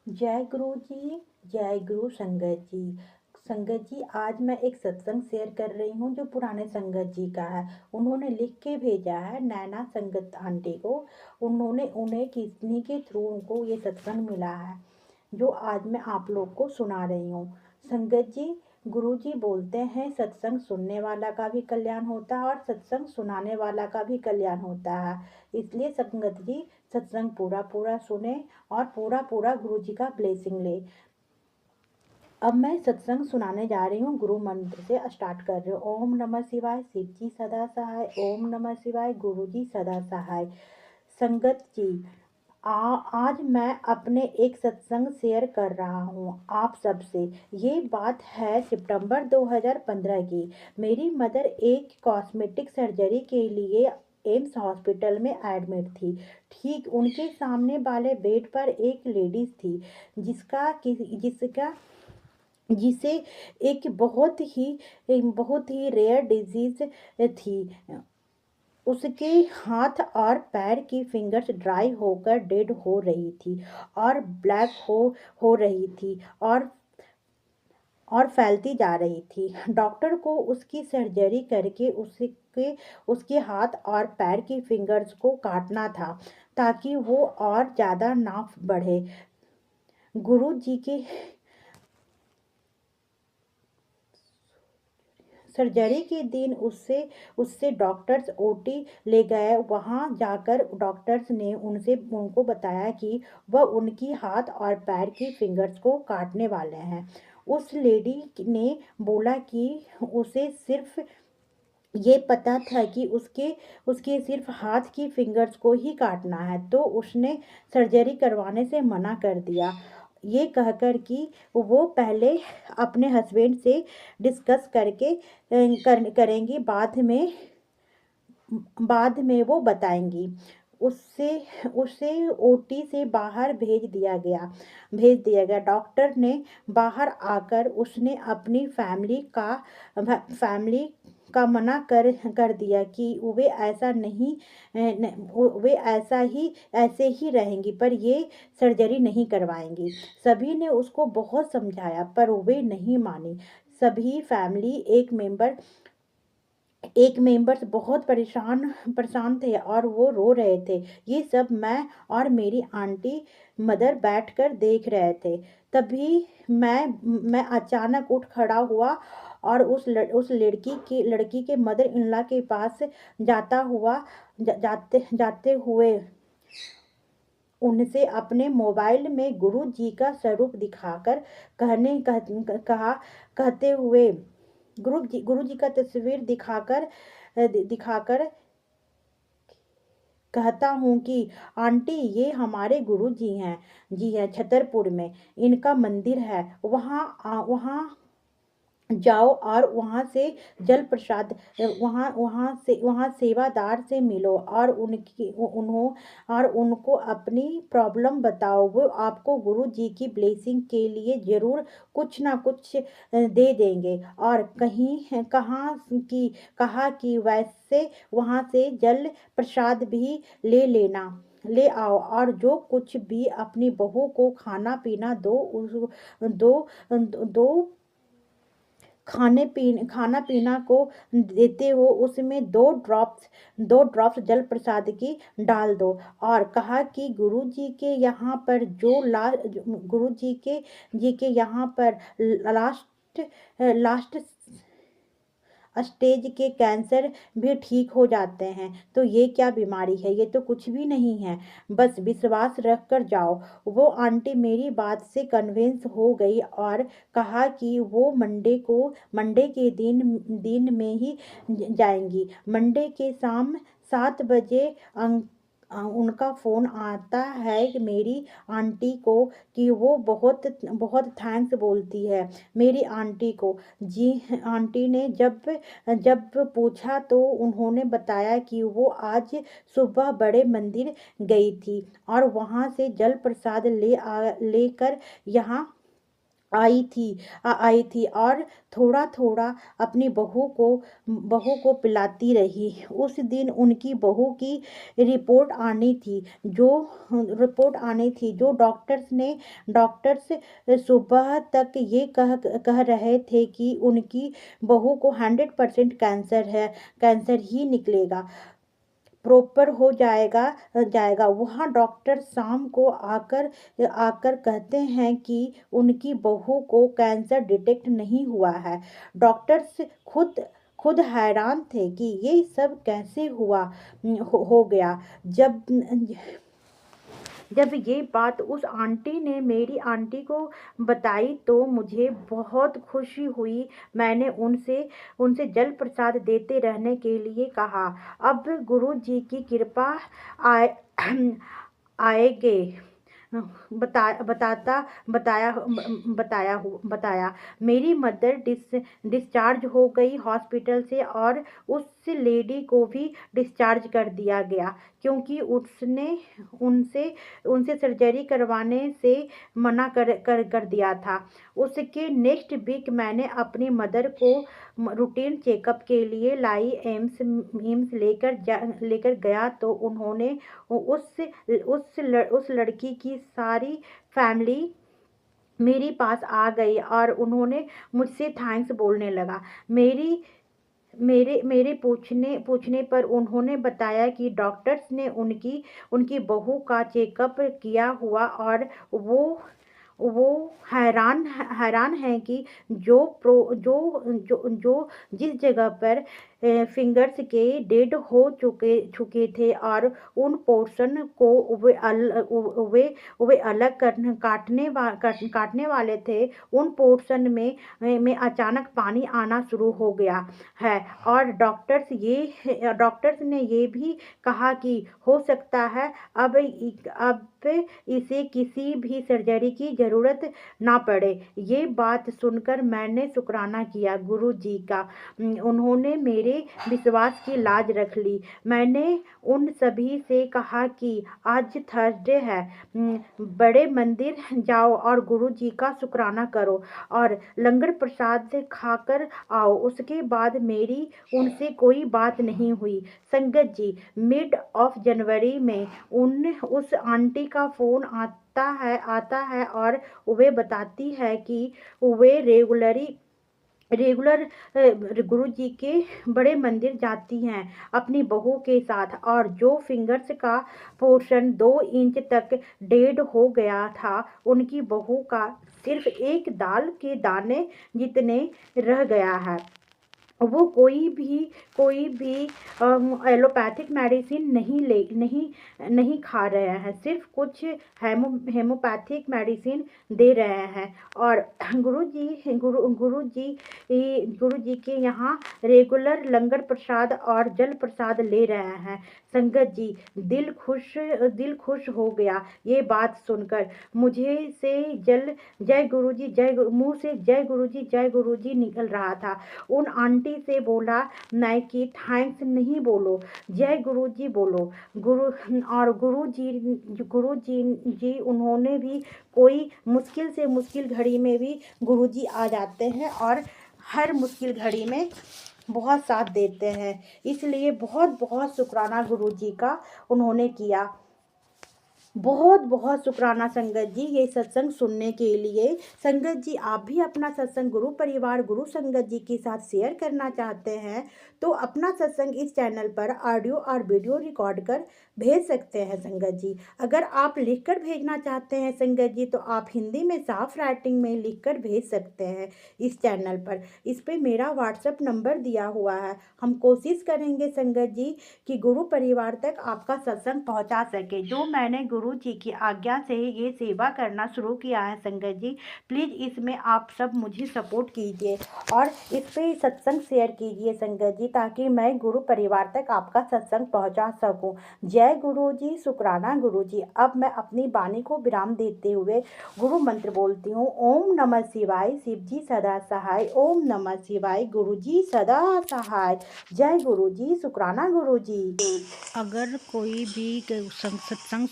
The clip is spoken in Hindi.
जय गुरु जी। जय गुरु संगत जी। संगत जी, आज मैं एक सत्संग शेयर कर रही हूँ जो पुराने संगत जी का है। उन्होंने लिख के भेजा है नैना संगत आंटी को। उन्होंने उन्हें किन्हीं के थ्रू उनको ये सत्संग मिला है जो आज मैं आप लोग को सुना रही हूँ। संगत जी, गुरु जी बोलते हैं सत्संग सुनने वाला का भी कल्याण होता है और सत्संग सुनाने वाला का भी कल्याण होता है। इसलिए संगत जी, सत्संग पूरा पूरा सुने और पूरा पूरा गुरु जी का ब्लेसिंग ले। अब मैं सत्संग सुनाने जा रही हूँ। गुरु मंत्र से स्टार्ट कर रही हूँ। ओम नमः शिवाय, शिव जी सदा सहाय। ओम नमः शिवाय, गुरु जी सदा सहाय। संगत जी, आज मैं अपने एक सत्संग शेयर कर रहा हूँ आप सबसे। ये बात है सितंबर 2015 की। मेरी मदर एक कॉस्मेटिक सर्जरी के लिए एम्स हॉस्पिटल में एडमिट थी। ठीक उनके सामने वाले बेड पर एक लेडीज थी जिसका जिसे एक बहुत ही रेयर डिजीज थी। उसके हाथ और पैर की फिंगर्स ड्राई होकर डेड हो रही थी और ब्लैक हो रही थी और फैलती जा रही थी। डॉक्टर को उसकी सर्जरी करके उसके हाथ और पैर की फिंगर्स को काटना था ताकि वो और ज़्यादा ना बढ़े। गुरु जी के सर्जरी के दिन उससे उससे डॉक्टर्स ओटी ले गए। वहां जाकर डॉक्टर्स ने उनको बताया कि वह उनकी हाथ और पैर की फिंगर्स को काटने वाले हैं। उस लेडी ने बोला कि उसे सिर्फ ये पता था कि उसके उसके सिर्फ हाथ की फिंगर्स को ही काटना है, तो उसने सर्जरी करवाने से मना कर दिया। ये कहकर कि वो पहले अपने हस्बैंड से डिस्कस करेंगी, बाद में वो बताएंगी। उससे उसे ओटी से बाहर भेज दिया गया। डॉक्टर ने बाहर आकर उसने अपनी फैमिली का मना कर दिया कि वे ऐसा नहीं वे ऐसे ही रहेंगी, पर ये सर्जरी नहीं करवाएंगी। सभी ने उसको बहुत समझाया पर वे नहीं मानी। सभी फैमिली एक मेंबर्स बहुत परेशान थे और वो रो रहे थे। ये सब मैं और मेरी आंटी मदर बैठकर देख रहे थे। तभी मैं अचानक उठ खड़ा हुआ और उस लड़की के मदर इन लॉ के पास जाते हुए उनसे अपने मोबाइल में गुरु जी का स्वरूप दिखाकर कहा कहते हुए गुरु जी का तस्वीर दिखाकर कहता हूँ कि आंटी, ये हमारे गुरु जी हैं छतरपुर में। इनका मंदिर है, वहाँ जाओ और वहाँ से जल प्रसाद वहाँ सेवादार से मिलो और उनको अपनी प्रॉब्लम बताओ। वो आपको गुरु जी की ब्लेसिंग के लिए जरूर कुछ ना कुछ दे देंगे। और कहा कि वैसे वहाँ से जल प्रसाद भी ले आओ और जो कुछ भी अपनी बहू को खाना पीना दो खाना पीना को देते हो, उसमें दो ड्रॉप्स जल प्रसाद की डाल दो। और कहा कि गुरु जी के यहाँ पर गुरु जी के यहाँ पर लास्ट स्टेज के कैंसर भी ठीक हो जाते हैं। तो ये क्या बीमारी है? ये तो कुछ भी नहीं है, बस विश्वास रख कर जाओ। वो आंटी मेरी बात से कन्विंस हो गई और कहा कि वो मंडे के दिन में ही जाएंगी। मंडे के शाम 7 बजे उनका फ़ोन आता है कि मेरी आंटी को, कि वो बहुत बहुत थैंक्स बोलती है मेरी आंटी को। जी, आंटी ने जब पूछा तो उन्होंने बताया कि वो आज सुबह बड़े मंदिर गई थी और वहाँ से जल प्रसाद लेकर यहाँ आई थी और थोड़ा-थोड़ा अपनी बहू को पिलाती रही। उस दिन उनकी बहू की रिपोर्ट आनी थी, जो जो डॉक्टर्स सुबह तक ये कह रहे थे कि उनकी बहू को 100% कैंसर ही निकलेगा, प्रॉपर हो जाएगा। वहाँ डॉक्टर शाम को आकर आकर कहते हैं कि उनकी बहू को कैंसर डिटेक्ट नहीं हुआ है। डॉक्टर्स खुद हैरान थे कि ये सब कैसे हो गया। जब ये बात उस आंटी ने मेरी आंटी को बताई तो मुझे बहुत खुशी हुई। मैंने उनसे जल प्रसाद देते रहने के लिए कहा। अब गुरु जी की कृपा आए आएगे। बता बताता बताया बताया मेरी मदर डिस्चार्ज हो गई हॉस्पिटल से, और उस लेडी को भी डिस्चार्ज कर दिया गया, क्योंकि उसने उनसे उनसे सर्जरी करवाने से मना कर दिया था। उसके नेक्स्ट वीक मैंने अपनी मदर को रूटीन चेकअप के लिए लाई। एम्स लेकर गया तो उन्होंने उस लड़की की सारी फैमिली मेरे पास आ गई और उन्होंने मुझसे थैंक्स बोलने लगा। मेरे पूछने पर उन्होंने बताया कि डॉक्टर्स ने उनकी बहू का चेकअप किया हुआ, और वो हैरान हैं कि जो जिस जगह पर फिंगर्स के डेड हो चुके थे, और उन पोर्शन को वे अलग काटने वाले थे, उन पोर्शन में अचानक पानी आना शुरू हो गया है। और डॉक्टर्स ने ये भी कहा कि हो सकता है अब इसे किसी भी सर्जरी की ज़रूरत ना पड़े। ये बात सुनकर मैंने शुक्राना किया गुरु जी का। उन्होंने मेरे विश्वास की लाज रख ली। मैंने उन सभी से कहा कि आज थर्सडे है, बड़े मंदिर जाओ और गुरु जी का शुक्राना करो और लंगर प्रसाद खाकर आओ। उसके बाद मेरी उनसे कोई बात नहीं हुई। संगत जी, मिड ऑफ जनवरी में उस आंटी का फ़ोन आता है और वे बताती है कि वे रेगुलर गुरु जी के बड़े मंदिर जाती हैं अपनी बहू के साथ, और जो फिंगर्स का पोर्शन 2 इंच तक डेड हो गया था, उनकी बहू का सिर्फ एक दाल के दाने जितने रह गया है। वो कोई भी एलोपैथिक मेडिसिन नहीं खा रहे हैं, सिर्फ कुछ हेमोपैथिक मेडिसिन दे रहे हैं, और गुरु जी के यहाँ रेगुलर लंगर प्रसाद और जल प्रसाद ले रहे हैं। संगत जी, दिल खुश हो गया ये बात सुनकर। मुझे से मुंह से जय गुरु जी निकल रहा था। उन आंटी से बोला मैं कि थैंक्स नहीं बोलो, जय गुरु जी बोलो। गुरु जी उन्होंने भी कोई मुश्किल से मुश्किल घड़ी में भी गुरु जी आ जाते हैं और हर मुश्किल घड़ी में बहुत साथ देते हैं। इसलिए बहुत बहुत शुक्राना गुरु जी का उन्होंने किया। बहुत बहुत शुक्राना संगत जी ये सत्संग सुनने के लिए। संगत जी, आप भी अपना सत्संग गुरु परिवार गुरु संगत जी के साथ शेयर करना चाहते हैं तो अपना सत्संग इस चैनल पर ऑडियो और वीडियो रिकॉर्ड कर भेज सकते हैं। संगत जी, अगर आप लिखकर भेजना चाहते हैं संगत जी, तो आप हिंदी में साफ राइटिंग में लिखकर भेज सकते हैं इस चैनल पर। इस पे मेरा व्हाट्सएप नंबर दिया हुआ है। हम कोशिश करेंगे संगत जी कि गुरु परिवार तक आपका सत्संग पहुंचा सके। जो मैंने गुरु जी की आज्ञा से ये सेवा करना शुरू किया है संगत जी, प्लीज़ इसमें आप सब मुझे सपोर्ट कीजिए और इस पे सत्संग शेयर कीजिए संगत जी, ताकि मैं गुरु परिवार तक आपका सत्संग पहुंचा सकूं। जय गुरु जी, शुक्राना गुरु जी। अब मैं अपनी वाणी को विराम देते हुए गुरु मंत्र बोलती हूँ। ओम नमः शिवाय, शिव जी सदा सहाय। ओम नमः शिवाय, गुरु जी सदा सहाय। जय गुरु जी, शुक्राना गुरु जी। अगर कोई भी सत्संग